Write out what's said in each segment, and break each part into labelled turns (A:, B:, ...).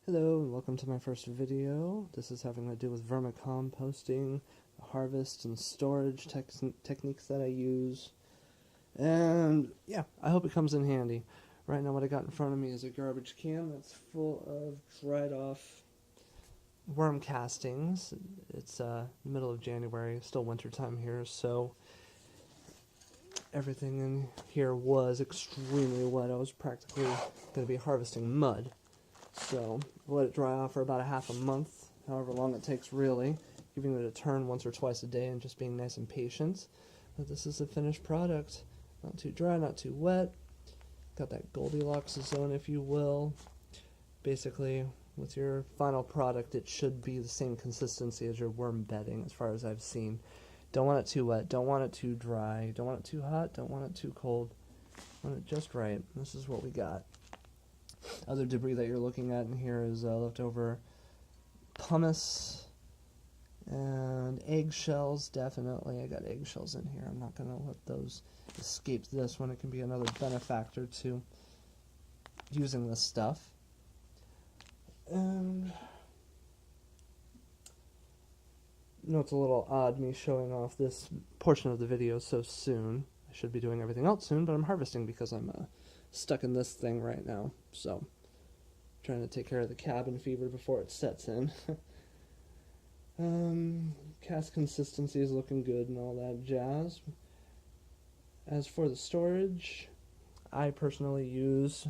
A: Hello and welcome to my first video. This is having to do with vermicomposting, harvest and storage techniques that I use. And yeah, I hope it comes in handy. Right now what I got in front of me is a garbage can that's full of dried off worm castings. It's the middle of January, still winter time here, so everything in here was extremely wet. I was practically going to be harvesting mud. So let it dry off for about a half a month, however long it takes really, giving it a turn once or twice a day and just being nice and patient. But this is the finished product. Not too dry, not too wet. Got that Goldilocks zone, if you will. Basically, with your final product, it should be the same consistency as your worm bedding, as far as I've seen. Don't want it too wet, don't want it too dry, don't want it too hot, don't want it too cold. Want it just right. This is what we got. Other debris that you're looking at in here is leftover pumice and eggshells, definitely. I got eggshells in here. I'm not going to let those escape this one. It can be another benefactor to using this stuff. And I know it's a little odd me showing off this portion of the video so soon. I should be doing everything else soon, but I'm harvesting because I'm stuck in this thing right now, so trying to take care of the cabin fever before it sets in. Cast consistency is looking good and all that jazz. As for the storage, I personally use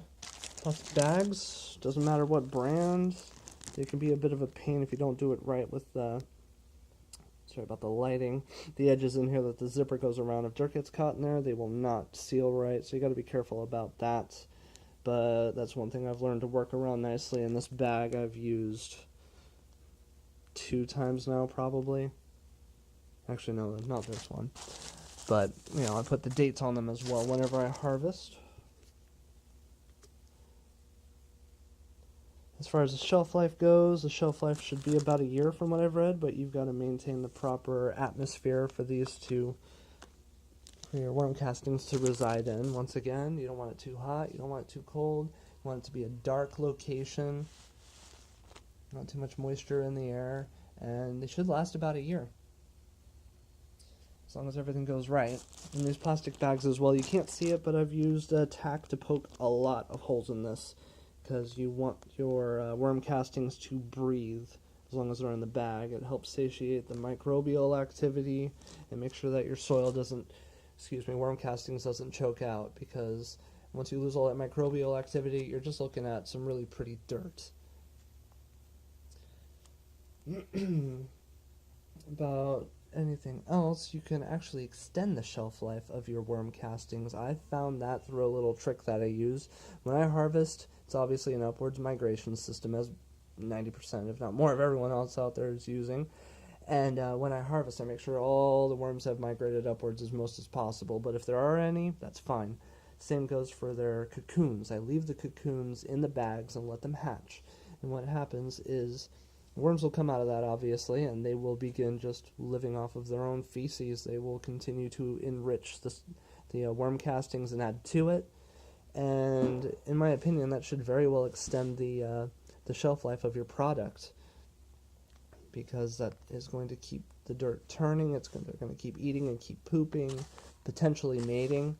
A: plastic bags. Doesn't matter what brand. They can be a bit of a pain if you don't do it right with the sorry about the lighting. The edges in here that the zipper goes around. If dirt gets caught in there, they will not seal right, so you got to be careful about that. But that's one thing I've learned to work around nicely. In this bag I've used 2 times now, probably. Actually, no, not this one. But, you know, I put the dates on them as well whenever I harvest. As far as the shelf life goes, the shelf life should be about a year from what I've read, but you've got to maintain the proper atmosphere for these to, for your worm castings to reside in. Once again, you don't want it too hot, you don't want it too cold, you want it to be a dark location, not too much moisture in the air, and they should last about a year. As long as everything goes right. In these plastic bags as well, you can't see it, but I've used tack to poke a lot of holes in this, because you want your worm castings to breathe as long as they're in the bag. It helps satiate the microbial activity and make sure that your soil doesn't, worm castings doesn't choke out, because once you lose all that microbial activity, you're just looking at some really pretty dirt. About anything else, you can actually extend the shelf life of your worm castings. I found that through a little trick that I use. When I harvest, it's obviously an upwards migration system, as 90%, if not more, of everyone else out there is using. And when I harvest, I make sure all the worms have migrated upwards as most as possible. But if there are any, that's fine. Same goes for their cocoons. I leave the cocoons in the bags and let them hatch. And what happens is worms will come out of that, obviously, and they will begin just living off of their own feces. They will continue to enrich the worm castings and add to it. And in my opinion, that should very well extend the shelf life of your product, because that is going to keep the dirt turning. They're going to keep eating and keep pooping, potentially mating.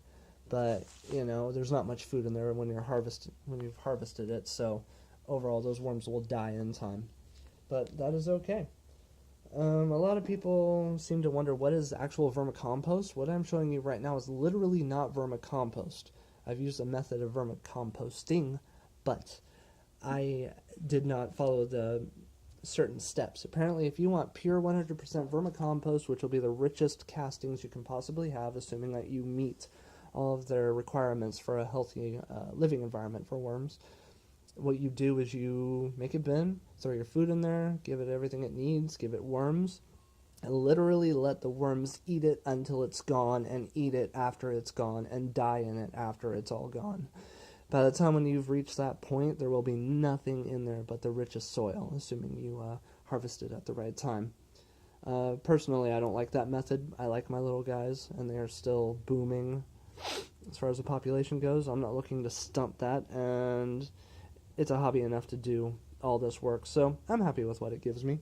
A: But you know, there's not much food in there when you've harvested it. So overall, those worms will die in time. But that is okay. A lot of people seem to wonder, what is actual vermicompost? What I'm showing you right now is literally not vermicompost. I've used a method of vermicomposting, but I did not follow the certain steps. Apparently, if you want pure 100% vermicompost, which will be the richest castings you can possibly have, assuming that you meet all of their requirements for a healthy living environment for worms, what you do is you make a bin, throw your food in there, give it everything it needs, give it worms, and literally let the worms eat it until it's gone, and eat it after it's gone, and die in it after it's all gone. By the time when you've reached that point, there will be nothing in there but the richest soil, assuming you harvest it at the right time. Personally, I don't like that method. I like my little guys, and they are still booming as far as the population goes. I'm not looking to stump that, and it's a hobby enough to do all this work. So I'm happy with what it gives me.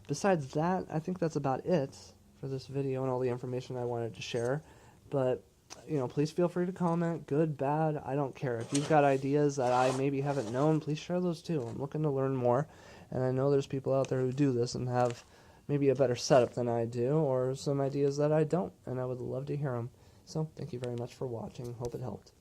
A: Besides that, I think that's about it for this video and all the information I wanted to share. But, please feel free to comment, good, bad, I don't care. If you've got ideas that I maybe haven't known, please share those too. I'm looking to learn more, and I know there's people out there who do this and have maybe a better setup than I do, or some ideas that I don't, and I would love to hear them. So, thank you very much for watching. Hope it helped.